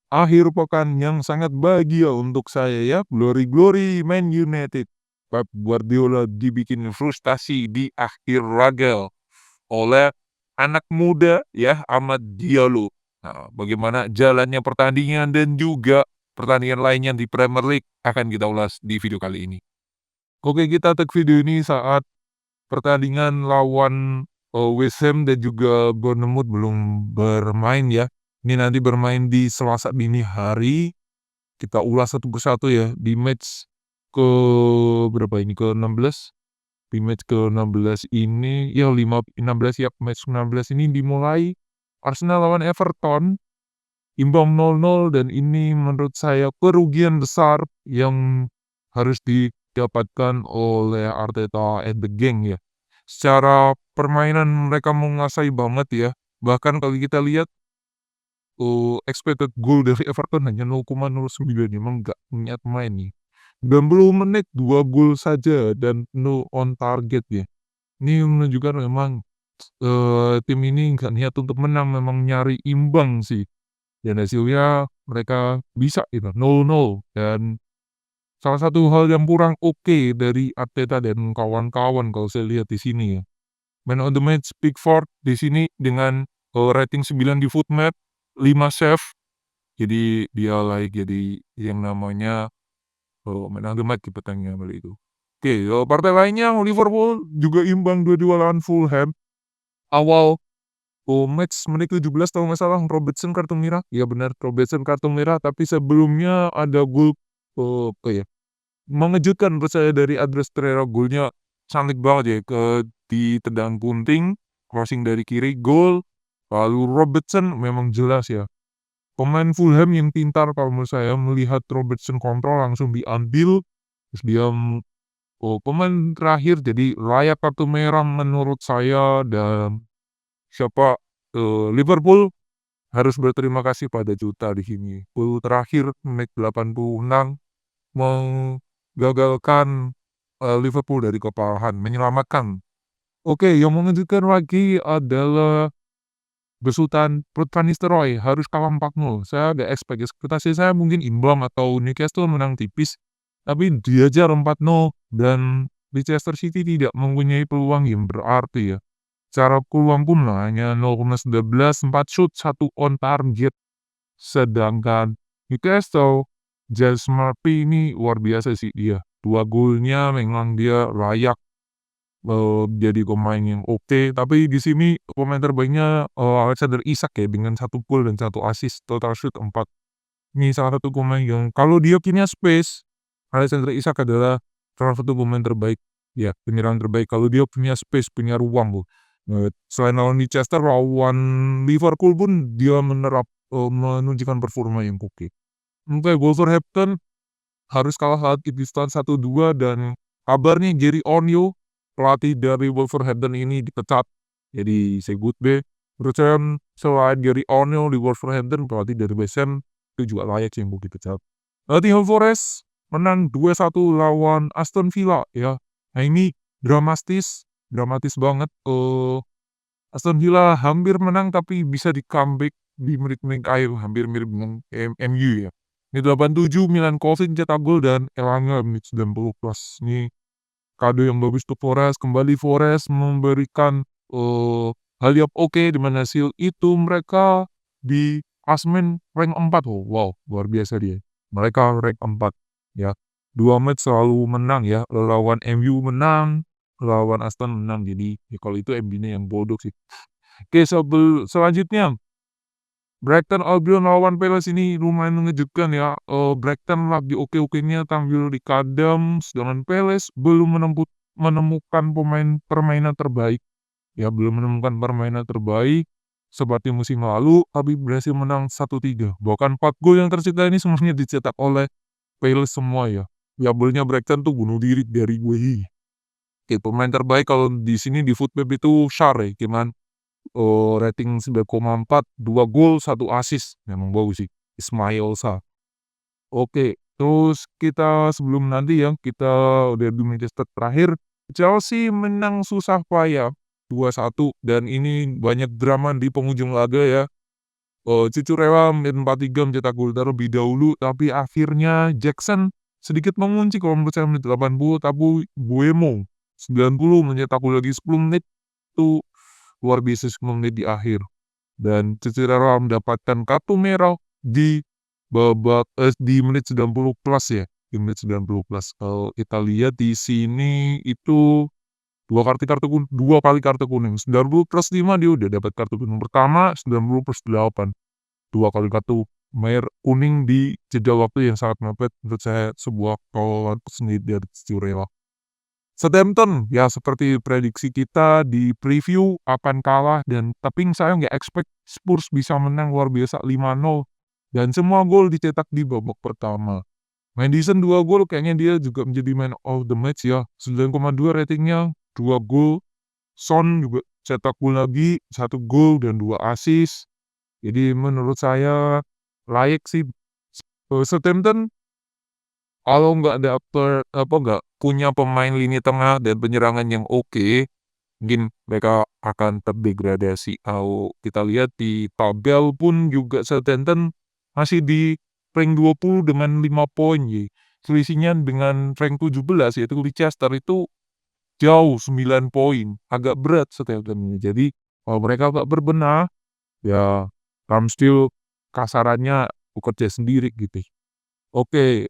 akhir pekan yang sangat bahagia untuk saya ya. Glory glory Man United. Pep Guardiola dibikin frustasi di akhir laga oleh anak muda ya, Amad Diallo. Nah, bagaimana jalannya pertandingan dan juga pertandingan lainnya di Premier League akan kita ulas di video kali ini. Oke, kita take video ini saat pertandingan lawan West Ham dan juga Bournemouth belum bermain ya. Ini nanti bermain di Selasa dini hari. Kita ulas satu persatu ya di match ke berapa ini, ke-16. Di match ke-16 ini ya 16 ya, match ke-16 ini dimulai Arsenal lawan Everton, imbang 0-0 dan ini menurut saya kerugian besar yang harus didapatkan oleh Arteta and the gang ya. Secara permainan mereka menguasai banget ya. Bahkan kalau kita lihat expected goal dari Everton hanya 0,09, memang nggak niat main nih. 90 menit 2 gol saja dan no on target ya. Ini menunjukkan memang tim ini nggak niat untuk menang, memang nyari imbang sih. Dan hasilnya mereka bisa gitu, 0-0. Dan salah satu hal yang kurang oke dari Arteta dan kawan-kawan kalau saya lihat di sini ya. Man of the match Pickford di sini dengan rating 9 di Footmap, 5 save. Jadi dia layak jadi yang namanya man of the match di pertandingan kali itu. Oke, partai lainnya Liverpool juga imbang 2-2 lawan Fulham. Awal match menit 17 kalau nggak salah Robertson kartu merah. Iya benar, Robertson kartu merah, tapi sebelumnya ada gol apa ya, mengejutkan menurut saya dari Andreas Pereira. Golnya cantik banget ya, ditendang punting, crossing dari kiri, gol. Lalu Robertson memang jelas ya. Pemain Fulham yang pintar kalau menurut saya, melihat Robertson kontrol langsung diambil, terus dia pemain terakhir jadi layak kartu merah menurut saya. Dan siapa Liverpool harus berterima kasih pada Jota di sini. Gol terakhir menit 86 menggagalkan Liverpool dari kekalahan, menyelamatkan. Oke, yang mengejutkan lagi adalah besutan Ruud van Nistelrooy harus kalah 4-0. Saya agak expect, ekspektasi saya mungkin imbang atau Newcastle menang tipis, tapi diajar 4-0 dan Leicester City tidak mempunyai peluang yang berarti ya. Secara peluang pun hanya 0,19, 4 shoot, 1 on target. Sedangkan Newcastle, Giles Murphy ini luar biasa sih dia. 2 golnya memang dia layak jadi pemain yang oke. Tapi di sini pemain terbaiknya Alexander Isak ya, dengan 1 gol dan 1 assist, total shoot 4. Ini salah satu pemain yang kalau dia punya space, Alexander Isak adalah salah satu pemain terbaik ya, penyerang terbaik kalau dia punya space, punya ruang. Selain lawan Leicester, lawan Liverpool pun dia menunjukkan performa yang oke. Oke, Wolverhampton harus kalah saat Ipswich 1-2 dan kabarnya Gary Onyo, pelatih dari Wolverhampton ini dipecat. Jadi say goodbye. Menurut saya selain Gary Onyo di Wolverhampton, pelatih dari West Ham itu juga layak sih untuk dipecat. Nottingham Forest menang 2-1 lawan Aston Villa ya. Nah ini dramatis banget. Aston Villa hampir menang tapi bisa di comeback di menit-menit akhir, hampir mirip dengan MU ya. Menit 87 Milan Kovacic cetak gol dan Elanga menit 90 plus. Ini kado yang bagus untuk Forest. Kembali Forest memberikan hal yang oke, dengan hasil itu mereka di klasemen rank 4. Oh, wow, luar biasa dia. Mereka rank 4 ya. 2 match selalu menang ya. Lawan MU menang, lawan Aston menang. Jadi ya kalau itu MU-nya yang bodoh sih. Oke, selanjutnya Brighton Albion lawan Palace ini lumayan mengejutkan ya. Brighton lagi oke-okenya tampil di kandang, sedangkan Palace belum menemukan permainan terbaik. Ya, belum menemukan permainan terbaik seperti musim lalu, tapi berhasil menang 1-3. Bahkan 4 gol yang tercipta ini semuanya dicetak oleh Palace semua ya. Ya, golnya Brighton tuh bunuh diri dari Guehi. Oke, pemain terbaik kalau di sini di Footmap itu Sarr ya, cuman rating 9,4, 2 gol, 1 assist. Memang bagus sih, Ismail Sarr. Oke, terus kita sebelum nanti ya, kita udah di Manchester terakhir, Chelsea menang susah payah 2-1 dan ini banyak drama di penghujung laga ya. Cucurella menit 43 mencetak gol terlebih dahulu, tapi akhirnya Jackson sedikit mengunci kalau menurut saya menit 80, tapi Mbeumo 90 mencetak gol lagi 10 menit, itu luar biasa 10 menit di akhir. Dan Cucurella mendapatkan kartu merah di di menit 90 plus ya, di menit 90 plus. Kalau kita lihat di sini itu 2 kali kartu kuning, 90 plus 5 dia udah dapat kartu kuning pertama, 90 plus 8. 2 kali kartu kuning di jeda waktu yang sangat mepet, menurut saya sebuah kesalahan sendiri dari Cucurella. Southampton, ya seperti prediksi kita di preview akan kalah, dan tapi saya nggak expect Spurs bisa menang luar biasa 5-0, dan semua gol dicetak di babak pertama. Maddison 2 gol, kayaknya dia juga menjadi man of the match ya, 9,2 ratingnya, 2 gol. Son juga cetak gol lagi, 1 gol dan 2 assist. Jadi menurut saya layak sih. Southampton kalau nggak punya pemain lini tengah dan penyerangan yang oke, mungkin mereka akan terdegradasi. Kalau kita lihat di tabel pun juga Southampton masih di rank 20 dengan 5 poin ya. Selisihnya dengan rank 17 yaitu Leicester itu jauh 9 poin. Agak berat Southampton ini. Jadi kalau mereka nggak berbenah, ya Ramsdale kasarannya bekerja sendiri gitu. Oke,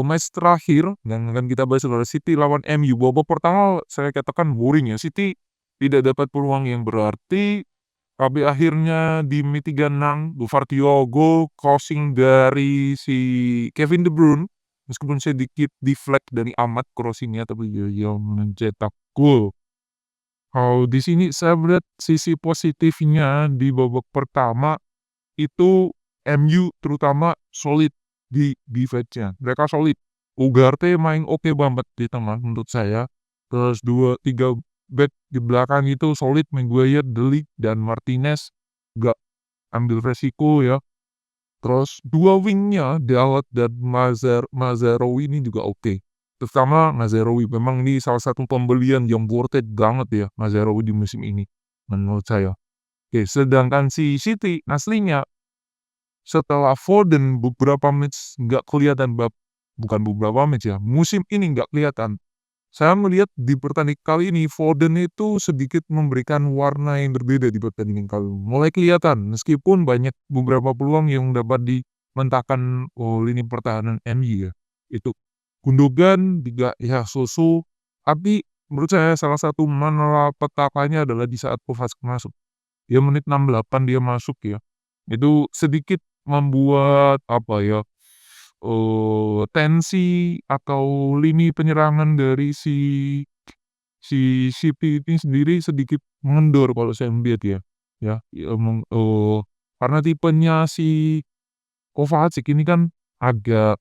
match terakhir yang akan kita bahas adalah City lawan MU. Babak pertama saya katakan boring ya, City tidak dapat peluang yang berarti, tapi akhirnya di menit 36 Gvardiol gol crossing dari si Kevin De Bruyne, meskipun sedikit deflect dari Ahmad crossingnya, tapi dia mencetak gol. Kalau di sini saya melihat sisi positifnya di babak pertama itu MU terutama solid di defense-nya. Mereka solid. Ugarte main oke banget di tengah menurut saya. Terus 2, 3 back di belakang itu solid, Maguire, De Ligt, dan Martinez gak ambil resiko ya. Terus 2 wingnya Dalot dan Mazraoui ini juga oke. Terutama Mazraoui, memang ini salah satu pembelian yang worth it banget ya Mazraoui di musim ini menurut saya. Oke, sedangkan si City aslinya setelah Foden beberapa match nggak kelihatan, bukan beberapa match ya, musim ini nggak kelihatan. Saya melihat di pertandingan kali ini Foden itu sedikit memberikan warna yang berbeda di pertandingan kali ini. Mulai kelihatan meskipun banyak beberapa peluang yang dapat dimentahkan lini pertahanan MU ya. Itu Gundogan juga ya so-so, tapi menurut saya salah satu malapetakannya adalah di saat Kovacic masuk. Dia menit 68 dia masuk ya. Itu sedikit membuat apa ya, tensi atau lini penyerangan dari si City ini sendiri sedikit mengendor kalau saya melihat ya. Ya, karena tipenya si Kovacic ini kan agak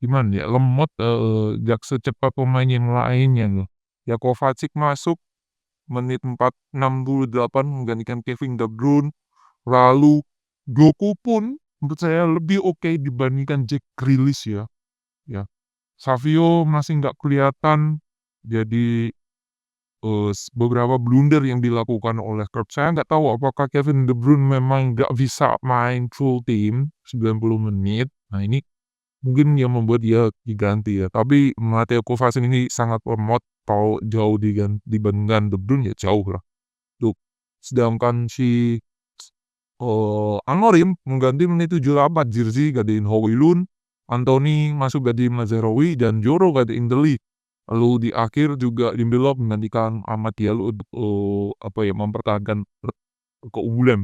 gimana ya, lemot, nggak secepat pemain yang lainnya loh. Ya Kovacic masuk menit 68 menggantikan Kevin De Bruyne. Lalu Doku pun menurut saya lebih oke dibandingkan Jack Grealish ya. Ya, Savio masih nggak kelihatan. Jadi beberapa blunder yang dilakukan oleh klub. Saya nggak tahu apakah Kevin De Bruyne memang nggak bisa main full team 90 menit. Nah ini mungkin yang membuat dia diganti ya. Tapi Mateo Kovacic ini sangat lemot. Kalau jauh dibandingkan De Bruyne ya jauh lah. Tuh. Sedangkan si Amorim mengganti menit 78, Zirkzee gantiin Højlund, Anthony masuk ganti Mazraoui, dan Joro gantiin De Ligt. Lalu di akhir juga Lindelof menggantikan Amad Diallo untuk mempertahankan keunggulan.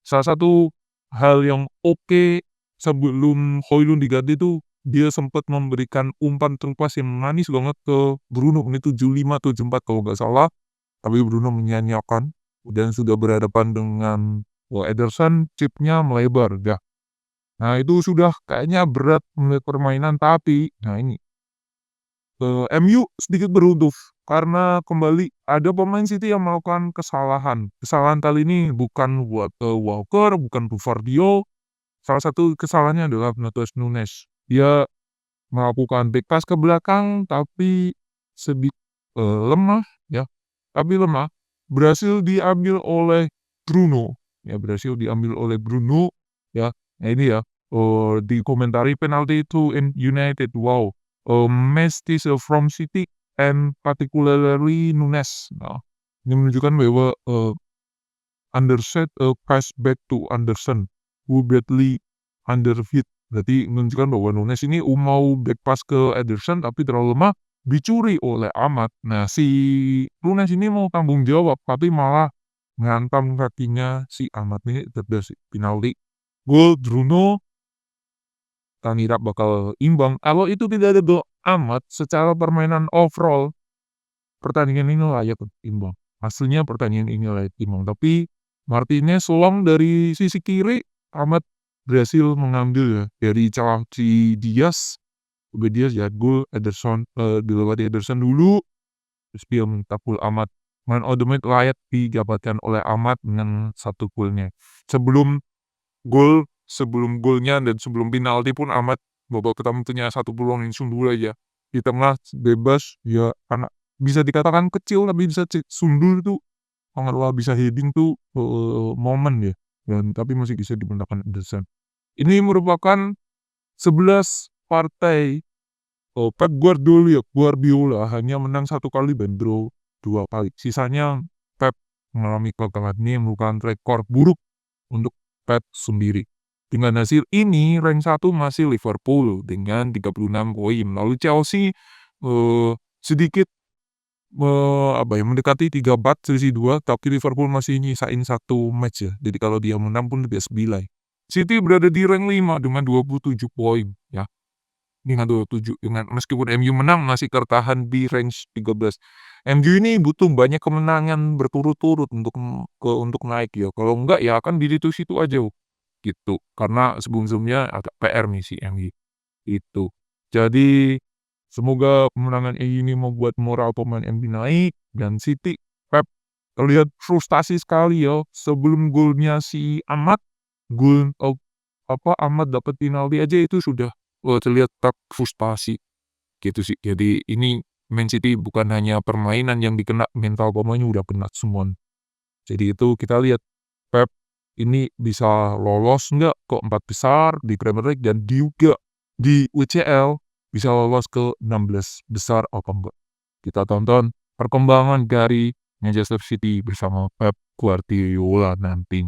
Salah satu hal yang oke sebelum Højlund diganti itu dia sempat memberikan umpan terlepas yang manis banget ke Bruno menit 75, 74 kalau nggak salah. Tapi Bruno menyanyiakan dan sudah berhadapan dengan Ederson, chipnya melebar dah. Nah itu sudah kayaknya berat melihat permainan, tapi nah ini MU sedikit beruntung karena kembali ada pemain City yang melakukan kesalahan. Kesalahan kali ini bukan buat Walker, bukan Gvardiol. Salah satu kesalahannya adalah Matheus Nunes. Dia melakukan back pass ke belakang tapi sedikit lemah ya. Tapi lemah, berhasil diambil oleh Bruno. Ya, berhasil diambil oleh Bruno. ya. Nah ini ya, dikomentari penalti to in United, wow, match this from City and particularly Nunes. Nah, ini menunjukkan bahwa, Anderson, pass back to Anderson, who badly underhit. Berarti menunjukkan bahwa Nunes ini mau back pass ke Ederson tapi terlalu lemah, dicuri oleh Ahmad. Nah, si Nunes ini mau tanggung jawab, tapi malah menghantam kakinya si Ahmad ini, terjadi penalti. Gol Bruno, kita ngira bakal imbang. Kalau itu tidak ada gol Ahmad, secara permainan overall, pertandingan ini layak imbang. Hasilnya pertandingan ini layak imbang, tapi Martinez long dari sisi kiri, Ahmad berhasil mengambil ya, dari celah si Diaz, udah Diaz ya gol, Ederson, dilewati Ederson dulu, terus dia mentakul Ahmad. Man of the match layak didapatkan oleh Ahmad dengan 1 golnya. Sebelum golnya dan sebelum penalti pun Ahmad babak pertama punya 1 peluang yang sundul aja. Di tengah bebas, ya karena bisa dikatakan kecil tapi bisa sundul itu, kalau bisa heading tuh, momen ya, dan tapi masih bisa dimenangkan Ederson. Ini merupakan 11 partai, Pep Guardiola hanya menang 1 kali dan draw 2 kali. Sisanya Pep mengalami kekalahan. Ini merupakan rekor buruk untuk Pep sendiri. Dengan hasil ini, rank 1 masih Liverpool dengan 36 poin. Lalu Chelsea, sedikit mendekati 3-4 selisih 2, tapi Liverpool masih nyisain 1 match ya. Jadi kalau dia menang pun lebih 9. City berada di rank 5 dengan 27 poin ya. Dengan 27, dengan meskipun MU menang masih tertahan di range 13. MU ini butuh banyak kemenangan berturut-turut untuk naik ya. Kalau enggak ya akan di situ-situ aja gitu. Karena sebelum-sebelumnya agak PR nih si MU itu. Jadi semoga kemenangan ini membuat moral pemain MU naik, dan City, Pep terlihat frustasi sekali ya. Sebelum golnya si Ahmad, Ahmad dapat penalti aja itu sudah, terlihat Pep frustasi gitu sih. Jadi ini Man City bukan hanya permainan yang dikena, mental pemainnya udah kena semua. Jadi itu kita lihat Pep ini bisa lolos nggak ke 4 besar di Premier League, dan juga di UCL bisa lolos ke 16 besar apa enggak. Kita tonton perkembangan dari Manchester City bersama Pep Guardiola nanti.